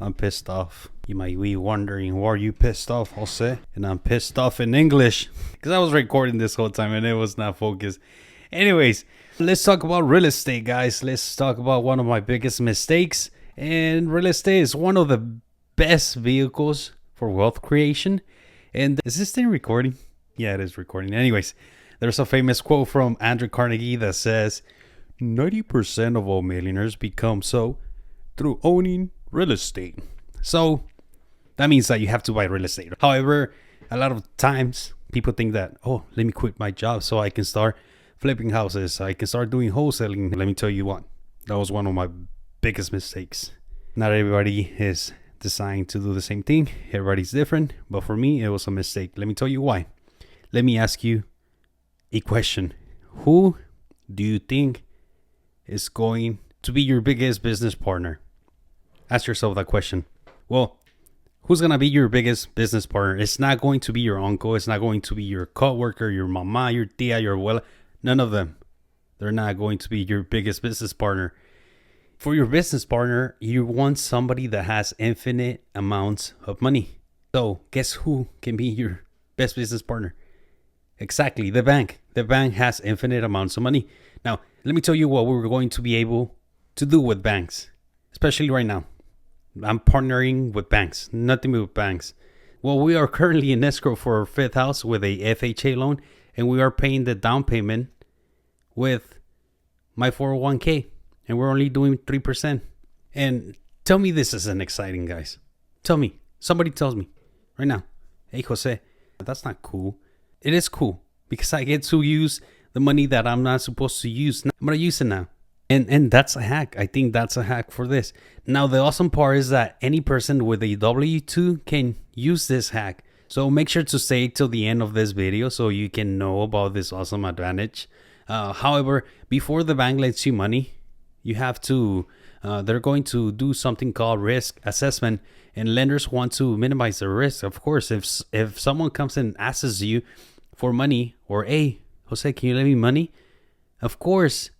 I'm pissed off. You might be wondering, why are you pissed off, Jose? And I'm pissed off in English because I was recording this whole time and it was not focused. Anyways, let's talk about real estate, guys. Let's talk about one of my biggest mistakes. And real estate is one of the best vehicles for wealth creation. And is this thing recording? Yeah, it is recording. Anyways, there's a famous quote from Andrew Carnegie that says, 90% of all millionaires become so through owning real estate. So that means that you have to buy real estate. However, a lot of times people think that, oh, let me quit my job so I can start flipping houses. I can start doing wholesaling. Let me tell you what, that was one of my biggest mistakes. Not everybody is designed to do the same thing. Everybody's different. But for me, it was a mistake. Let me tell you why. Let me ask you a question. Who do you think is going to be your biggest business partner? Ask yourself that question. Well, who's going to be your biggest business partner? It's not going to be your uncle. It's not going to be your coworker, your mama, your tia, your abuela. None of them. They're not going to be your biggest business partner. For your business partner, you want somebody that has infinite amounts of money. So guess who can be your best business partner? Exactly, the bank. The bank has infinite amounts of money. Now, let me tell you what we're going to be able to do with banks, especially right now. I'm partnering with banks, nothing with banks. Well, we are currently in escrow for our fifth house with a FHA loan, and we are paying the down payment with my 401k, and we're only doing 3%. And tell me this isn't exciting, guys. Tell me, somebody tells me right now, hey, Jose, that's not cool. It is cool because I get to use the money that I'm not supposed to use. I'm going to use it now. And that's a hack. I think that's a hack for this. Now, the awesome part is that any person with a W-2 can use this hack. So make sure to stay till the end of this video so you can know about this awesome advantage. However, before the bank lets you money, you have to, they're going to do something called risk assessment. And lenders want to minimize the risk. Of course, if someone comes and asks you for money, or hey, Jose, can you lend me money? Of course,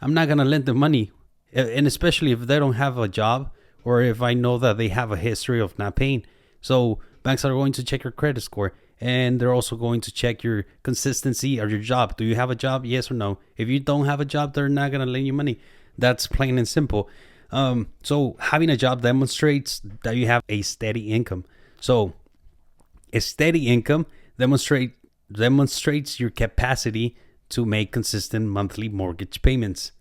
I'm not going to lend them money. And especially if they don't have a job, or if I know that they have a history of not paying. So banks are going to check your credit score, and they're also going to check your consistency of your job. Do you have a job? Yes or no? If you don't have a job, they're not going to lend you money. That's plain and simple. So having a job demonstrates that you have a steady income. So a steady income demonstrates your capacity to make consistent monthly mortgage payments,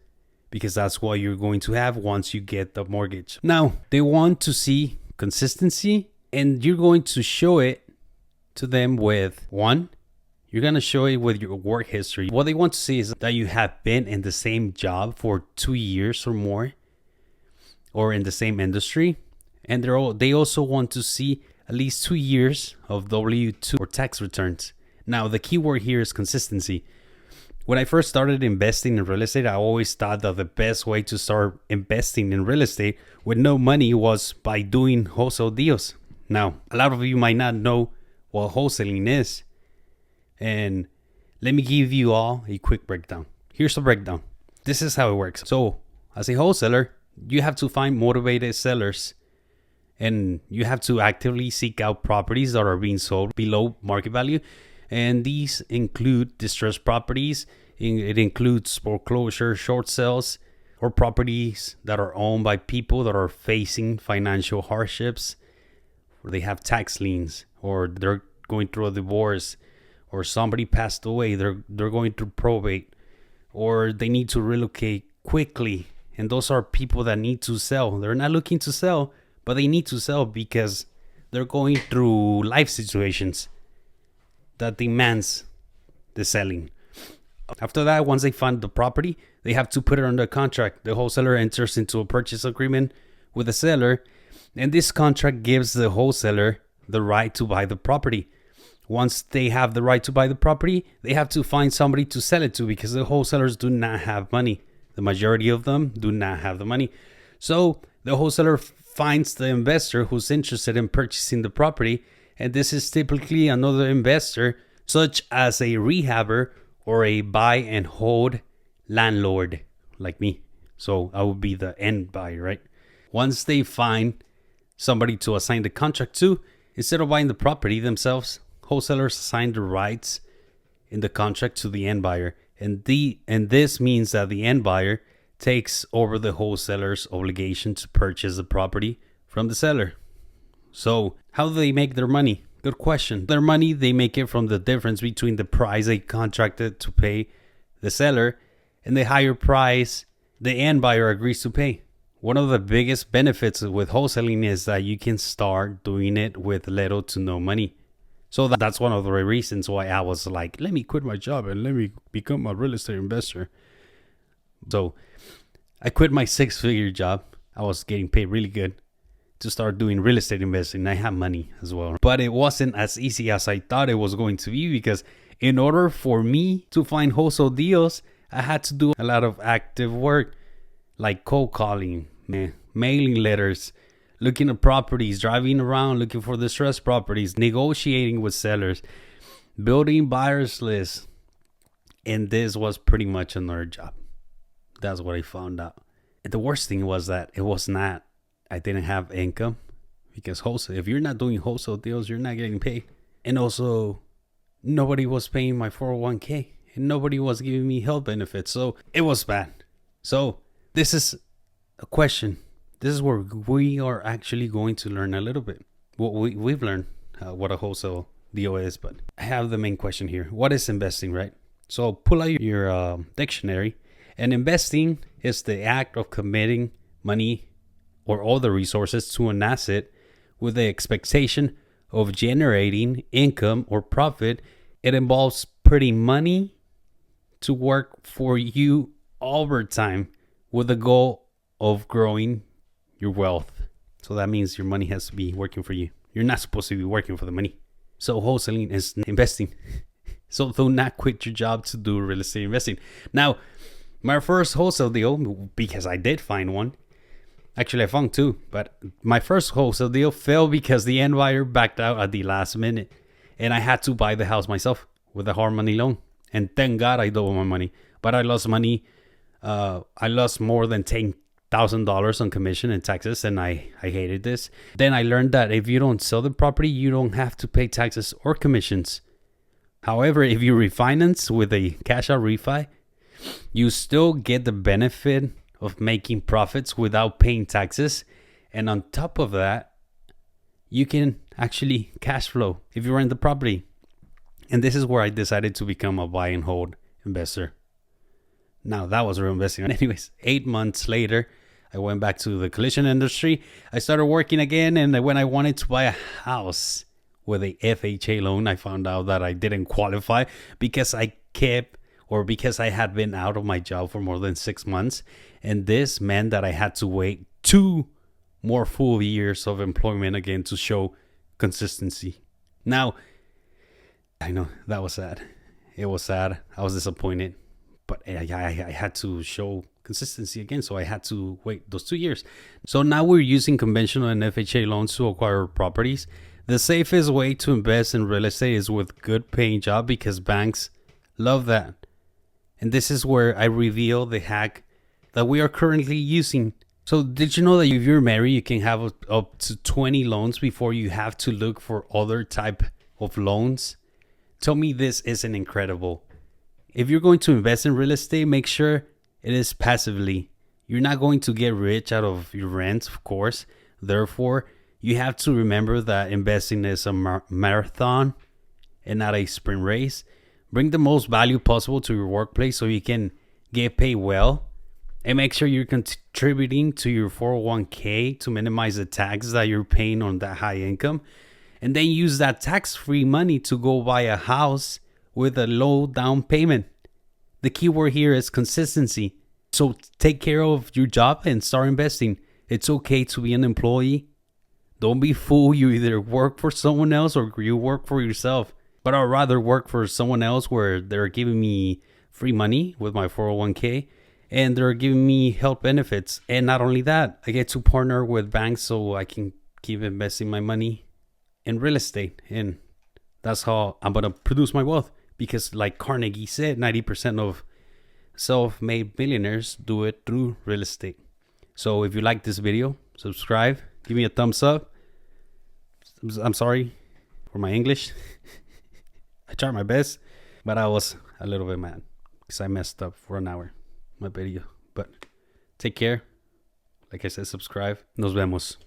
because that's what you're going to have once you get the mortgage. Now, they want to see consistency, and you're going to show it to them with one. You're going to show it with your work history. What they want to see is that you have been in the same job for 2 years or more, or in the same industry. And they also want to see at least 2 years of W-2 or tax returns. Now, the key word here is consistency. When I first started investing in real estate, I always thought that the best way to start investing in real estate with no money was by doing wholesale deals. Now, a lot of you might not know what wholesaling is. And let me give you all a quick breakdown. Here's the breakdown. This is how it works. So, as a wholesaler, you have to find motivated sellers, and you have to actively seek out properties that are being sold below market value. And these include distressed properties. It includes foreclosure, short sales, or properties that are owned by people that are facing financial hardships, or they have tax liens, or they're going through a divorce, or somebody passed away, they're going through probate, or they need to relocate quickly. And those are people that need to sell. They're not looking to sell, but they need to sell because they're going through life situations that demands the selling. After that, once they find the property, they have to put it under contract. The wholesaler enters into a purchase agreement with the seller, and this contract gives the wholesaler the right to buy the property. Once they have the right to buy the property, they have to find somebody to sell it to, because the wholesalers do not have money. The majority of them do not have the money. So the wholesaler finds the investor who's interested in purchasing the property, and this is typically another investor, such as a rehabber or a buy and hold landlord like me. So I would be the end buyer, right? Once they find somebody to assign the contract to. Instead of buying the property themselves, wholesalers assign the rights in the contract to the end buyer. And this means that the end buyer takes over the wholesaler's obligation to purchase the property from the seller. So how do they make their money? Good question. Their money, they make it from the difference between the price they contracted to pay the seller and the higher price the end buyer agrees to pay. One of the biggest benefits with wholesaling is that you can start doing it with little to no money. So that's one of the reasons why I was like, let me quit my job and let me become a real estate investor. So I quit my 6-figure job. I was getting paid really good to start doing real estate investing. I have money as well. But it wasn't as easy as I thought it was going to be, because in order for me to find wholesale deals, I had to do a lot of active work, like cold calling, mailing letters, looking at properties, driving around looking for distressed properties, negotiating with sellers, building buyers lists. And this was pretty much another job. That's what I found out. And the worst thing was that I didn't have income, because wholesale, if you're not doing wholesale deals, you're not getting paid. And also, nobody was paying my 401k and nobody was giving me health benefits. So it was bad. So this is a question. This is where we are actually going to learn a little bit. What we've learned what a wholesale deal is, but I have the main question here. What is investing, right? So pull out your dictionary, and investing is the act of committing money or other resources to an asset with the expectation of generating income or profit. It involves putting money to work for you over time with the goal of growing your wealth. So that means your money has to be working for you. You're not supposed to be working for the money. So wholesaling is investing. So do not quit your job to do real estate investing. Now, my first wholesale deal, because I did find one. Actually, I found two, but my first wholesale deal fell because the end buyer backed out at the last minute, and I had to buy the house myself with a hard money loan. And thank God I doubled my money, but I lost money. I lost more than $10,000 on commission in taxes, and I hated this. Then I learned that if you don't sell the property, you don't have to pay taxes or commissions. However, if you refinance with a cash out refi, you still get the benefit of making profits without paying taxes. And on top of that, you can actually cash flow if you rent the property. And this is where I decided to become a buy and hold investor. Now, that was real investing. Anyways, 8 months later, I went back to the collision industry. I started working again. And when I wanted to buy a house with a FHA loan, I found out that I didn't qualify because I had been out of my job for more than 6 months. And this meant that I had to wait 2 more full years of employment again to show consistency. Now, I know that was sad. It was sad. I was disappointed. But I had to show consistency again. So I had to wait those 2 years. So now we're using conventional and FHA loans to acquire properties. The safest way to invest in real estate is with good paying job, because banks love that. And this is where I reveal the hack that we are currently using. So did you know that if you're married, you can have up to 20 loans before you have to look for other type of loans? Tell me this isn't incredible. If you're going to invest in real estate, make sure it is passively. You're not going to get rich out of your rent, of course. Therefore, you have to remember that investing is a marathon and not a sprint race. Bring the most value possible to your workplace so you can get paid well. And make sure you're contributing to your 401k to minimize the tax that you're paying on that high income. And then use that tax-free money to go buy a house with a low down payment. The key word here is consistency. So take care of your job and start investing. It's okay to be an employee. Don't be fooled. You either work for someone else or you work for yourself. But I'd rather work for someone else where they're giving me free money with my 401k. And they're giving me health benefits. And not only that, I get to partner with banks so I can keep investing my money in real estate. And that's how I'm going to produce my wealth. Because like Carnegie said, 90% of self-made millionaires do it through real estate. So if you like this video, subscribe, Give me a thumbs up. I'm sorry for my English. I tried my best, but I was a little bit mad because I messed up for an hour my video. But take care. Like I said, subscribe. Nos vemos.